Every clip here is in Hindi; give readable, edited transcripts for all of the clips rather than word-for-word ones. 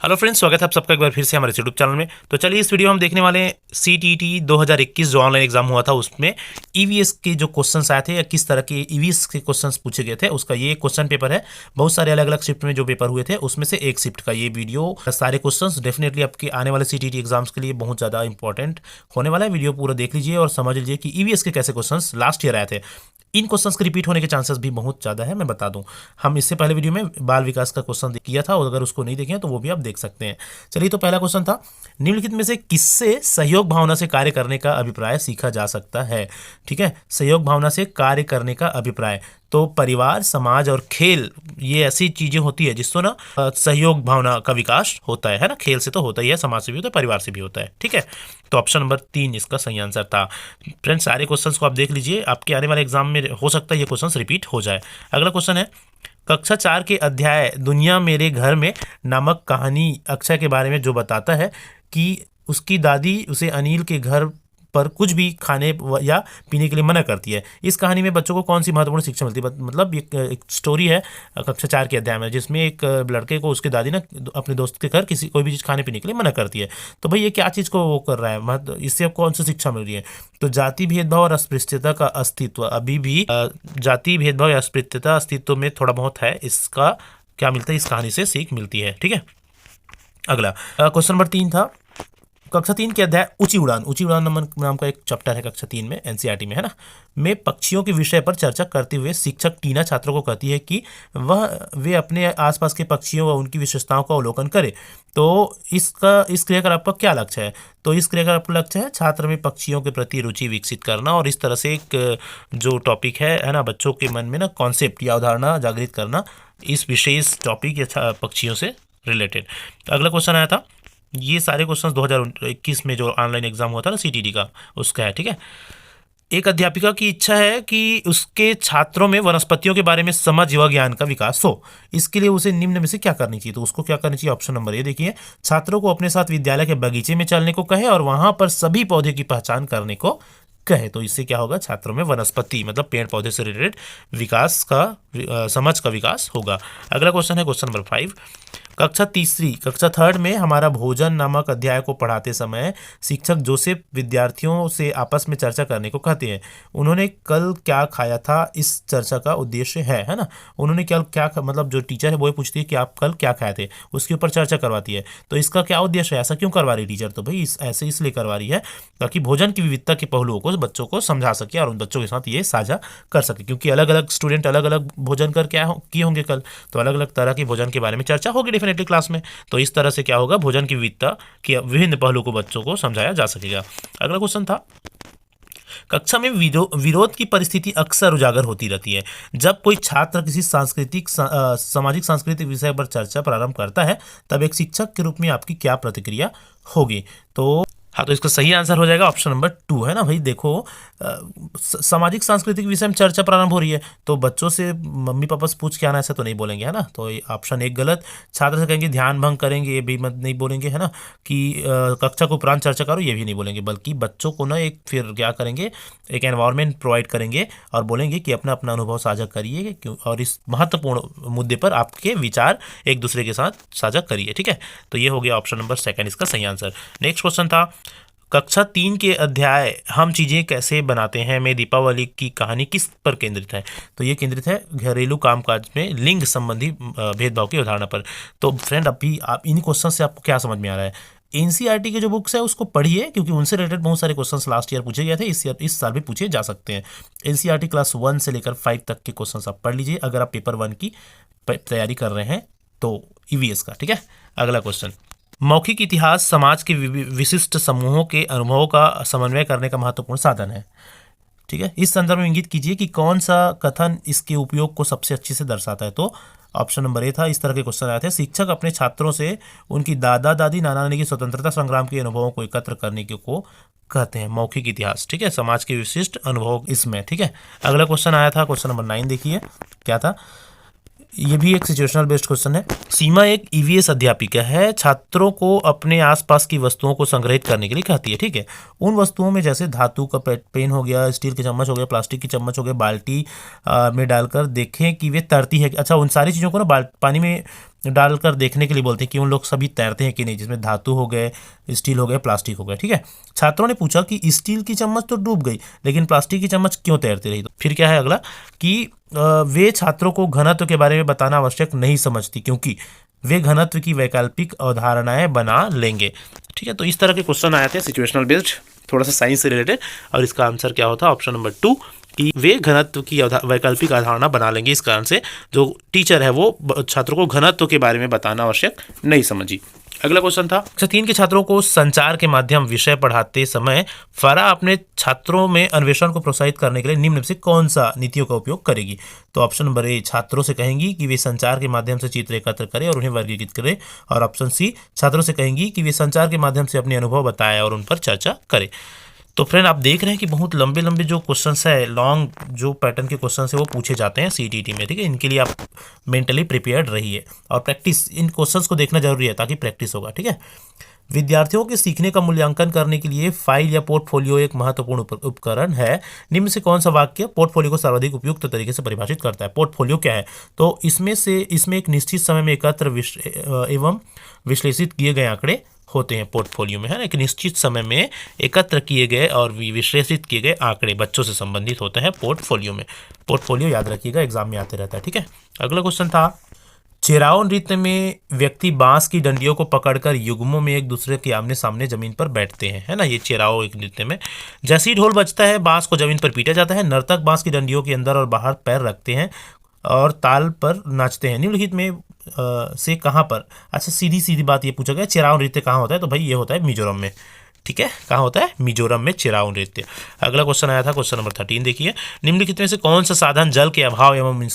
हेलो फ्रेंड्स, स्वागत है आप सबका एक बार फिर से हमारे यूट्यूब चैनल में। तो चलिए इस वीडियो में हम देखने वाले हैं सीटीईटी 2021 जो ऑनलाइन एग्जाम हुआ था उसमें ईवीएस के जो क्वेश्चंस आए थे या किस तरह के ईवीएस के क्वेश्चंस पूछे गए थे उसका ये क्वेश्चन पेपर है। बहुत सारे अलग अलग शिफ्ट में जो पेपर हुए थे उसमें से एक शिफ्ट का ये वीडियो। सारे क्वेश्चंस डेफिनेटली आपके आने वाले सीटीईटी एग्जाम्स के लिए बहुत ज़्यादा इंपॉर्टेंट होने वाला है। वीडियो पूरा देख लीजिए और समझ लीजिए कि ईवीएस के कैसे क्वेश्चंस लास्ट ईयर आए थे। इन क्वेश्चंस के रिपीट होने के चांसेस भी बहुत ज़्यादा है। मैं बता दूं, हम इससे पहले वीडियो में बाल विकास का क्वेश्चन किया था और अगर उसको नहीं देखें तो वो भी आप देख सकते हैं। चलिए, तो पहला क्वेश्चन था, निम्नलिखित में से किससे सहयोग भावना से कार्य करने का अभिप्राय सीखा जा सकता है। ठीक है, सहयोग भावना से कार्य करने का अभिप्राय तो परिवार, समाज और खेल, ये ऐसी चीजें होती है जिससे ना सहयोग भावना का विकास होता है ना। खेल से तो होता ही है, समाज से भी होता है, परिवार से भी होता है। ठीक है, तो ऑप्शन नंबर 3 इसका सही आंसर था। फ्रेंड्स, सारे क्वेश्चंस को आप देख लीजिए, आपके आने वाले एग्जाम में हो सकता है ये क्वेश्चंस रिपीट हो जाए। अगला क्वेश्चन है, कक्षा 4 के अध्याय दुनिया मेरे घर में नामक कहानी अक्षय के बारे में जो बताता है कि उसकी दादी उसे अनिल के घर पर कुछ भी खाने या पीने के लिए मना करती है। इस कहानी में बच्चों को कौन सी महत्वपूर्ण शिक्षा मिलती है। मतलब एक स्टोरी है कक्षा 4 के अध्याय में जिसमें एक लड़के को उसके दादी ना अपने दोस्त के घर किसी कोई भी चीज़ खाने पीने के लिए मना करती है। तो भाई ये क्या चीज़ को वो कर रहा है, इससे कौन सी शिक्षा मिल रही है। तो जाति भेदभाव और अस्पृश्यता का अस्तित्व अभी भी जाति भेदभाव या अस्पृश्यता अस्तित्व में थोड़ा बहुत है, इसका क्या मिलता है, इस कहानी से सीख मिलती है। ठीक है, अगला क्वेश्चन नंबर 3 था, कक्षा 3 के अध्याय ऊंची उड़ान नाम का एक चैप्टर है कक्षा 3 में, एनसीईआरटी में है ना, में पक्षियों के विषय पर चर्चा करते हुए शिक्षक टीना छात्रों को कहती है कि वे अपने आसपास के पक्षियों व उनकी विशेषताओं का अवलोकन करें। तो इस क्रियाकलाप का क्या लक्ष्य है। तो इस क्रियाकलाप का लक्ष्य है छात्र में पक्षियों के प्रति रुचि विकसित करना और इस तरह से एक जो टॉपिक है ना, बच्चों के मन में ना कॉन्सेप्ट या अवधारणा जागृत करना इस विशेष टॉपिक या पक्षियों से रिलेटेड। अगला क्वेश्चन आया था, ये सारे क्वेश्चंस 2021 में जो ऑनलाइन एग्जाम हुआ था ना सीटीटी का, उसका है। ठीक है, एक अध्यापिका की इच्छा है कि उसके छात्रों में वनस्पतियों के बारे में समझ व ज्ञान का विकास हो। इसके लिए उसे निम्न में से क्या करनी चाहिए। तो उसको क्या करनी चाहिए, ऑप्शन नंबर ए देखिए, छात्रों को अपने साथ विद्यालय के बगीचे में चलने को कहे और वहां पर सभी पौधे की पहचान करने को कहे। तो इससे क्या होगा, छात्रों में वनस्पति मतलब पेड़ पौधे से रिलेटेड विकास का समझ का विकास होगा। अगला क्वेश्चन है क्वेश्चन नंबर 5, कक्षा 3 में हमारा भोजन नामक अध्याय को पढ़ाते समय शिक्षक जोसेफ विद्यार्थियों से आपस में चर्चा करने को कहते हैं। उन्होंने कल क्या खाया था, इस चर्चा का उद्देश्य है ना। उन्होंने क्या मतलब जो टीचर है वो पूछती है कि आप कल क्या खाए थे, उसके ऊपर चर्चा करवाती है। तो इसका क्या उद्देश्य है, ऐसा क्यों करवा रही टीचर। तो भाई ऐसे इसलिए करवा रही है ताकि भोजन की विविधता के पहलुओं को बच्चों को समझा सके और उन बच्चों के साथ ये साझा कर सके, क्योंकि अलग अलग स्टूडेंट अलग अलग भोजन कर किए होंगे कल, तो अलग अलग तरह के भोजन के बारे में चर्चा होगी डेफिनेटली क्लास में। तो इस तरह से क्या होगा, भोजन की विविधता के विभिन्न पहलुओं को बच्चों को समझाया जा सकेगा। अगला क्वेश्चन था, कक्षा में विरोध की परिस्थिति अक्सर उजागर होती रहती है। जब कोई छात्र किसी सामाजिक सांस्कृतिक विषय पर चर्चा प्रारंभ करता है तब एक शिक्षक के रूप में आपकी क्या प्रतिक्रिया होगी। तो हाँ, तो इसका सही आंसर हो जाएगा ऑप्शन नंबर 2 है ना। भाई देखो, सामाजिक सांस्कृतिक विषय में चर्चा प्रारंभ हो रही है तो बच्चों से मम्मी पापा से पूछ के आना, ऐसा तो नहीं बोलेंगे है ना। तो ऑप्शन 1 गलत। छात्र से कहेंगे ध्यान भंग करेंगे, ये भी मत नहीं बोलेंगे है ना। कि कक्षा को उपरांत चर्चा करो, ये भी नहीं बोलेंगे, बल्कि बच्चों को ना एक फिर क्या करेंगे, एक एनवायरनमेंट प्रोवाइड करेंगे और बोलेंगे कि अपना अपना अनुभव साझा करिए क्यों, और इस महत्वपूर्ण मुद्दे पर आपके विचार एक दूसरे के साथ साझा करिए। ठीक है, तो ये हो गया ऑप्शन नंबर 2 इसका सही आंसर। नेक्स्ट क्वेश्चन था, कक्षा 3 के अध्याय हम चीज़ें कैसे बनाते हैं में दीपावली की कहानी किस पर केंद्रित है। तो ये केंद्रित है घरेलू कामकाज में लिंग संबंधी भेदभाव की अवधारणा पर। तो फ्रेंड, अभी आप इन क्वेश्चन से आपको क्या समझ में आ रहा है, एनसीईआरटी के जो बुक्स है उसको पढ़िए, क्योंकि उनसे रिलेटेड बहुत सारे क्वेश्चंस लास्ट ईयर पूछे गए थे, इस साल भी पूछे जा सकते हैं। एनसीईआरटी क्लास 1 से लेकर 5 तक के क्वेश्चंस आप पढ़ लीजिए अगर आप पेपर 1 की तैयारी कर रहे हैं तो ईवीएस का। ठीक है, अगला क्वेश्चन, मौखिक इतिहास समाज के विशिष्ट समूहों के अनुभवों का समन्वय करने का महत्वपूर्ण साधन है। ठीक है, इस संदर्भ में इंगित कीजिए कि कौन सा कथन इसके उपयोग को सबसे अच्छे से दर्शाता है। तो ऑप्शन नंबर ए था, इस तरह के क्वेश्चन आए थे, शिक्षक अपने छात्रों से उनकी दादा दादी नाना नानी की स्वतंत्रता संग्राम के अनुभवों को एकत्र करने के को कहते हैं मौखिक इतिहास। ठीक है, समाज के विशिष्ट अनुभव इसमें। ठीक है, अगला क्वेश्चन आया था क्वेश्चन नंबर 9 देखिए क्या था, ये भी एक सिचुएशनल बेस्ड क्वेश्चन है। सीमा एक ईवीएस अध्यापिका है, छात्रों को अपने आसपास की वस्तुओं को संग्रहित करने के लिए कहती है। ठीक है, उन वस्तुओं में जैसे धातु का पेन हो गया, स्टील के चम्मच हो गया, प्लास्टिक की चम्मच हो गया, बाल्टी में डालकर देखें कि वे तैरती है। अच्छा, उन सारी चीज़ों को ना पानी में डालकर देखने के लिए बोलते हैं कि उन लोग सभी तैरते हैं कि नहीं, जिसमें धातु हो गए, स्टील हो गए, प्लास्टिक हो गए। ठीक है, छात्रों ने पूछा कि स्टील की चम्मच तो डूब गई लेकिन प्लास्टिक की चम्मच क्यों तैरती रही। तो फिर क्या है अगला कि वे छात्रों को घनत्व के बारे में बताना आवश्यक नहीं समझती क्योंकि वे घनत्व की वैकल्पिक अवधारणाएं बना लेंगे। ठीक है, तो इस तरह के क्वेश्चन आए थे सिचुएशनल बेस्ड, थोड़ा सा साइंस से रिलेटेड, और इसका आंसर क्या होता है ऑप्शन नंबर 2 कि वे घनत्व की वैकल्पिक अवधारणा बना लेंगे। इस कारण से जो टीचर है वो छात्रों को घनत्व के बारे में बताना आवश्यक नहीं समझी। अगला क्वेश्चन था कक्षा 3 के छात्रों को संचार के माध्यम विषय पढ़ाते समय फरा अपने छात्रों में अन्वेषण को प्रोत्साहित करने के लिए निम्न में से कौन सा नीतियों का उपयोग करेगी। तो ऑप्शन नंबर ए, छात्रों से कहेंगी कि वे संचार के माध्यम से चित्र एकत्र करें और उन्हें वर्गीकृत करें, और ऑप्शन सी, छात्रों से कहेंगी कि वे संचार के माध्यम से अपने अनुभव बताएं और उन पर चर्चा करें। तो फ्रेंड आप देख रहे हैं कि बहुत लंबे लंबे जो क्वेश्चंस है, लॉन्ग जो पैटर्न के क्वेश्चंस है वो पूछे जाते हैं सीटीटी में। ठीक है, इनके लिए आप मेंटली प्रिपेयर्ड रहिए और प्रैक्टिस, इन क्वेश्चंस को देखना जरूरी है ताकि प्रैक्टिस होगा। ठीक है, विद्यार्थियों के सीखने का मूल्यांकन करने के लिए फाइल या पोर्टफोलियो एक महत्वपूर्ण उपकरण है। निम्न से कौन सा वाक्य पोर्टफोलियो को सर्वाधिक उपयुक्त तरीके से परिभाषित करता है। पोर्टफोलियो क्या है, तो इसमें एक निश्चित समय में एकत्र एवं विश्लेषित किए गए आंकड़े होते हैं पोर्टफोलियो में, है ना। एक निश्चित समय में एकत्र किए गए और विश्लेषित किए गए आंकड़े बच्चों से संबंधित होते हैं पोर्टफोलियो में। पोर्टफोलियो याद रखिएगा, एग्जाम में आते रहता है। ठीक है, अगला क्वेश्चन था चेराओ नृत्य में व्यक्ति बांस की डंडियों को पकड़कर युग्मों में एक दूसरे के आमने सामने जमीन पर बैठते हैं, है ना। ये चेराओ एक नृत्य में जैसे ही ढोल बजता है बांस को जमीन पर पीटा जाता है। नर्तक बांस की डंडियों के अंदर और बाहर पैर रखते हैं और ताल पर नाचते हैं। निम्नलिखित में से कहाँ पर, अच्छा सीधी सीधी बात ये पूछा गया चेराओ नृत्य कहाँ होता है, तो भाई ये होता है मिजोरम में। ठीक है, कहाँ होता है, मिजोरम में चेराओ नृत्य। अगला क्वेश्चन आया था क्वेश्चन नंबर 13, देखिए निम्नलिखित में से कौन सा साधन जल के अभाव एवं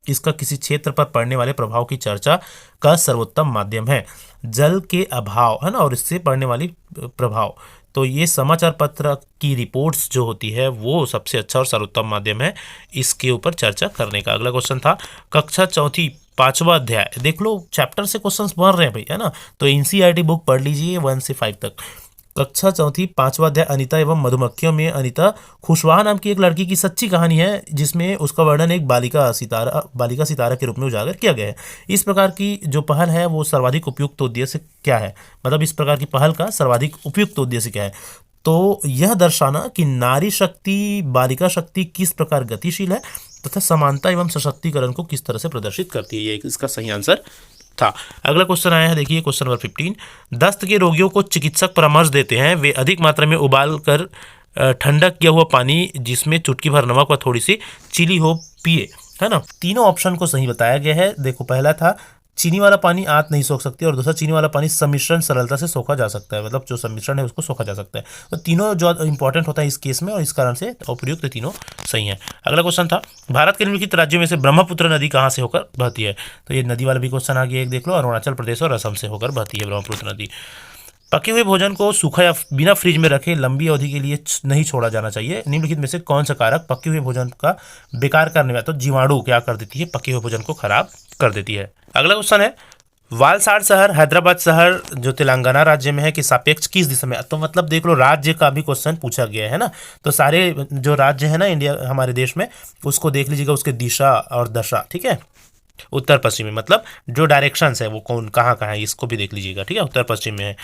इसका किसी क्षेत्र पर पड़ने वाले प्रभाव की चर्चा का सर्वोत्तम माध्यम है। जल के अभाव, है ना, और इससे पड़ने वाली प्रभाव, तो ये समाचार पत्र की रिपोर्ट्स जो होती है वो सबसे अच्छा और सर्वोत्तम माध्यम है इसके ऊपर चर्चा करने का। अगला क्वेश्चन था कक्षा 4 5वां अध्याय, देख लो चैप्टर से क्वेश्चंस बन रहे हैं भाई, है ना। तो एनसीईआरटी बुक पढ़ लीजिए 1 से 5 तक। कक्षा 4 5वां अध्याय अनीता एवं मधुमक्खियों में अनीता खुशवाहा नाम की एक लड़की की सच्ची कहानी है जिसमें उसका वर्णन एक बालिका सितारा के रूप में उजागर किया गया है। इस प्रकार की जो पहल है वो सर्वाधिक उपयुक्त उद्देश्य क्या है, मतलब इस प्रकार की पहल का सर्वाधिक उपयुक्त उद्देश्य क्या है, तो यह दर्शाना कि नारी शक्ति बालिका शक्ति किस प्रकार गतिशील है तथा समानता एवं सशक्तिकरण को किस तरह से प्रदर्शित करती है, ये इसका सही आंसर था। अगला क्वेश्चन आया है, देखिए क्वेश्चन नंबर 15, दस्त के रोगियों को चिकित्सक परामर्श देते हैं वे अधिक मात्रा में उबाल कर ठंडा किया हुआ पानी जिसमें चुटकी भर नमक व थोड़ी सी चीनी हो पिए, है ना। तीनों ऑप्शन को सही बताया गया है। देखो पहला था चीनी वाला पानी आंत नहीं सोख सकती और दूसरा चीनी वाला पानी सम्मिश्रण सरलता से सोखा जा सकता है, मतलब जो सम्मिश्रण है उसको सोखा जा सकता है। तो तीनों जो इंपॉर्टेंट होता है इस केस में और इस कारण से उपयुक्त तीनों सही है। अगला क्वेश्चन था भारत के निम्नलिखित राज्यों में से ब्रह्मपुत्र नदी कहाँ से होकर बहती है, तो ये नदी वाला भी क्वेश्चन आ गया एक, देख लो, अरुणाचल प्रदेश और असम से होकर बहती है ब्रह्मपुत्र नदी। पके हुए भोजन को सूखा या बिना फ्रिज में रखे लंबी अवधि के लिए नहीं छोड़ा जाना चाहिए। निम्नलिखित में से कौन सा कारक पके हुए भोजन का बेकार करने में, तो जीवाणु क्या कर देती है, पके हुए भोजन को खराब कर देती है। अगला क्वेश्चन है वालसाड शहर हैदराबाद शहर जो तेलंगाना राज्य में है कि सापेक्ष किस दिशा में, तो मतलब देख लो राज्य का भी क्वेश्चन पूछा गया है ना। तो सारे जो राज्य है ना इंडिया हमारे देश में उसको देख लीजिएगा उसके दिशा और दशा। ठीक है, उत्तर पश्चिम में मतलब जो डायरेक्शंस है वो कौन कहाँ कहाँ है इसको भी देख लीजिएगा। ठीक है, उत्तर पश्चिम में है।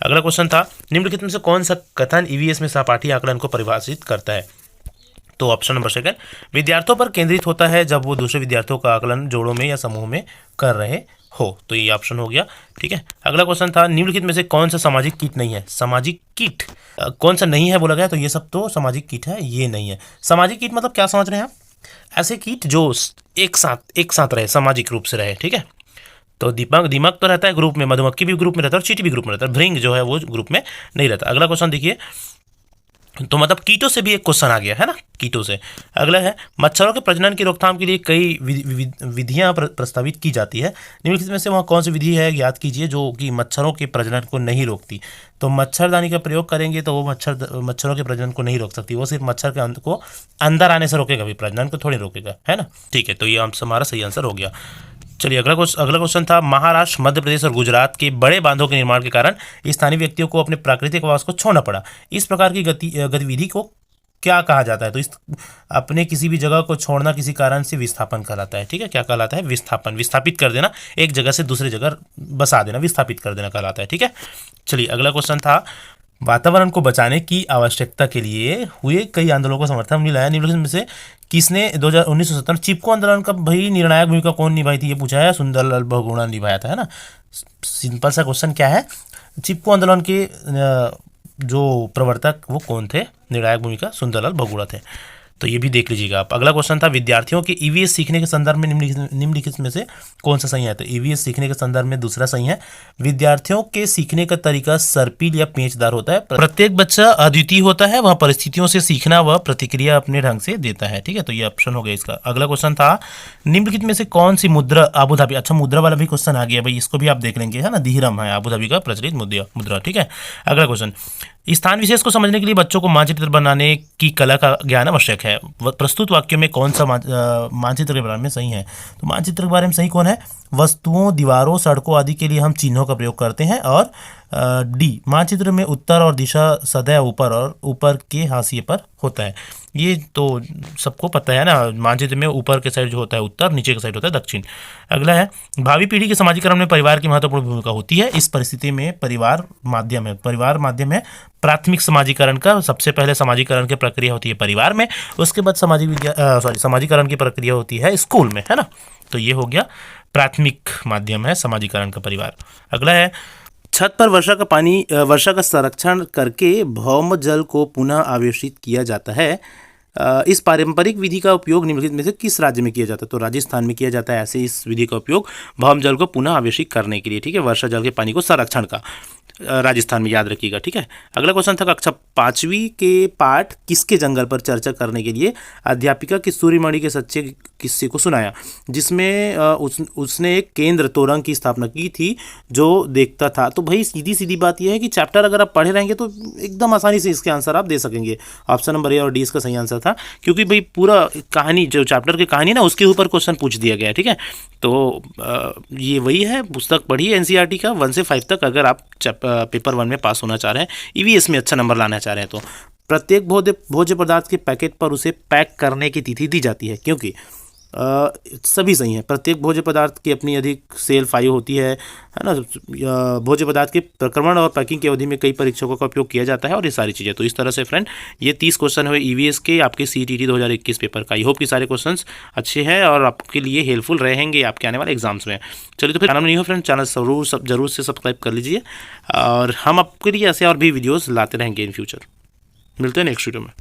अगला क्वेश्चन था निम्नलिखित में से कौन सा कथन ईवीएस में सहपाठी आकलन को परिभाषित करता है, तो ऑप्शन नंबर 2 विद्यार्थियों पर केंद्रित होता है जब वो दूसरे विद्यार्थियों का आकलन जोड़ों में या समूह में कर रहे हो, तो ये ऑप्शन हो गया। ठीक है, अगला क्वेश्चन था निम्नलिखित में से कौन सा सामाजिक कीट नहीं है, सामाजिक कीट कौन सा नहीं है बोला गया, तो ये सब तो सामाजिक कीट है, ये नहीं है। सामाजिक कीट मतलब क्या समझ रहे हैं आप, ऐसे कीट जो एक साथ रहे, सामाजिक रूप से रहे। ठीक है, तो दीमक तो रहता है ग्रुप में, मधुमक्खी भी ग्रुप में रहता है और चींटी भी ग्रुप में रहता है, भृंग जो है वो ग्रुप में नहीं रहता। अगला क्वेश्चन देखिए, तो मतलब कीटों से भी एक क्वेश्चन आ गया है ना, कीटों से। अगला है मच्छरों के प्रजनन की रोकथाम के लिए कई विधियां प्रस्तावित की जाती है। निम्नलिखित में से वहाँ कौन सी विधि है याद कीजिए जो कि मच्छरों के प्रजनन को नहीं रोकती, तो मच्छरदानी का प्रयोग करेंगे तो वो मच्छरों के प्रजनन को नहीं रोक सकती, वो सिर्फ मच्छर के को अंदर आने से रोकेगा, भी प्रजनन को थोड़ी रोकेगा, है ना। ठीक है, तो ये हमारा सही आंसर हो गया। चलिए अगला क्वेश्चन था महाराष्ट्र मध्य प्रदेश और गुजरात के बड़े बांधों के निर्माण के कारण स्थानीय व्यक्तियों को अपने प्राकृतिक आवास को छोड़ना पड़ा। इस प्रकार की गतिविधि को क्या कहा जाता है? तो इस अपने किसी भी जगह को छोड़ना किसी कारण से विस्थापन कहलाता है। ठीक है, क्या कहलाता है? विस्थापन। विस्थापित कर देना, एक जगह से दूसरी जगह बसा देना, विस्थापित कर देना कहलाता है। ठीक है, चलिए अगला क्वेश्चन था, वातावरण को बचाने की आवश्यकता के लिए हुए कई आंदोलनों को समर्थन मिला है, निम्नलिखित में से किसने 1917 चिपको आंदोलन का भाई निर्णायक भूमिका कौन निभाई थी? ये पूछा है, सुंदरलाल बहुगुणा निभाया था, है ना। सिंपल सा क्वेश्चन क्या है, चिपको आंदोलन के जो प्रवर्तक वो कौन थे? निर्णायक भूमिका सुंदरलाल बहुगुणा थे। तो ये भी देख लीजिएगा आप। अगला क्वेश्चन था, विद्यार्थियों के ईवीएस सीखने के संदर्भ में निम्नलिखित में से कौन सा सही है? तो ईवीएस सीखने के संदर्भ में दूसरा सही है। विद्यार्थियों के सीखने का तरीका सर्पिल या पेचदार होता है। प्रत्येक बच्चा अद्वितीय होता है, वह परिस्थितियों से सीखना व प्रतिक्रिया अपने ढंग से देता है। ठीक है, तो ये ऑप्शन हो गया इसका। अगला क्वेश्चन था, निम्नलिखित में से कौन सी मुद्रा आबू धाबी, अच्छा मुद्रा वाला भी क्वेश्चन आ गया भाई, इसको भी आप देख लेंगे, है ना। दिहरम है आबू धाबी का प्रचलित मुद्रा। ठीक है, अगला क्वेश्चन, स्थान विशेष को समझने के लिए बच्चों को मानचित्र बनाने की कला का ज्ञान आवश्यक है। प्रस्तुत वाक्य में कौन सा मानचित्र के बारे में सही है? तो मानचित्र के बारे में सही कौन है? वस्तुओं, दीवारों, सड़कों आदि के लिए हम चिन्हों का प्रयोग करते हैं। और डी, मानचित्र में उत्तर और दिशा सदैव ऊपर और ऊपर के हाशिए पर होता है। ये तो सबको पता है ना, मानचित्र में ऊपर के साइड जो होता है उत्तर, नीचे के साइड होता है दक्षिण। अगला है, भावी पीढ़ी के समाजीकरण में परिवार की महत्वपूर्ण भूमिका होती है। इस परिस्थिति में परिवार माध्यम है। प्राथमिक समाजीकरण का सबसे पहले समाजीकरण की प्रक्रिया होती है परिवार में, उसके बाद समाजीकरण की प्रक्रिया होती है स्कूल में, है ना। तो ये हो गया प्राथमिक माध्यम है समाजीकरण का परिवार। अगला है, छत पर वर्षा का संरक्षण करके भौम जल को पुनः आवेशित किया जाता है। इस पारंपरिक विधि का उपयोग निम्नलिखित में से किस राज्य में किया जाता है? तो राजस्थान में किया जाता है ऐसे इस विधि का उपयोग भौम जल को पुनः आवेशित करने के लिए। ठीक है, वर्षा जल के पानी को संरक्षण का राजस्थान में, याद रखिएगा। ठीक है, अगला क्वेश्चन था, कक्षा 5वीं के पाठ किसके जंगल पर चर्चा करने के लिए अध्यापिका की सूर्यमणि के सच्चे किस्से को सुनाया, जिसमें उसने एक केंद्र तोरंग की स्थापना की थी जो देखता था। तो भाई सीधी सीधी बात यह है कि चैप्टर अगर आप पढ़े रहेंगे तो एकदम आसानी से इसके आंसर आप दे सकेंगे। ऑप्शन नंबर ए और डी इसका सही आंसर था, क्योंकि भाई पूरा कहानी जो चैप्टर की कहानी ना उसके ऊपर क्वेश्चन पूछ दिया गया है। ठीक है, तो ये वही है, पुस्तक पढ़िए एनसीईआरटी का 1 से 5 तक, अगर आप पेपर 1 में पास होना चाह रहे हैं, ईवीएस में अच्छा नंबर लाना चाह रहे हैं। तो प्रत्येक भोज्य पदार्थ के पैकेट पर उसे पैक करने की तिथि दी जाती है, क्योंकि सभी सही हैं। प्रत्येक भोज्य पदार्थ की अपनी अधिक सेल्फ आयु होती है ना। भोज्य पदार्थ के प्रक्रमण और पैकिंग की अवधि में कई परीक्षकों का उपयोग किया जाता है और ये सारी चीज़ें। तो इस तरह से फ्रेंड, ये 30 क्वेश्चन हुए ईवीएस के आपके सीटीटी 2021 पेपर का। आई होप कि सारे क्वेश्चंस अच्छे हैं और आपके लिए हेल्पफुल रहेंगे आपके आने वाले एग्जाम्स में। चलिए, तो फिर चैनल नहीं हो फ्रेंड, चैनल जरूर से सब्सक्राइब कर लीजिए और हम आपके लिए ऐसे और भी वीडियोज़ लाते रहेंगे इन फ्यूचर। मिलते हैं नेक्स्ट वीडियो में।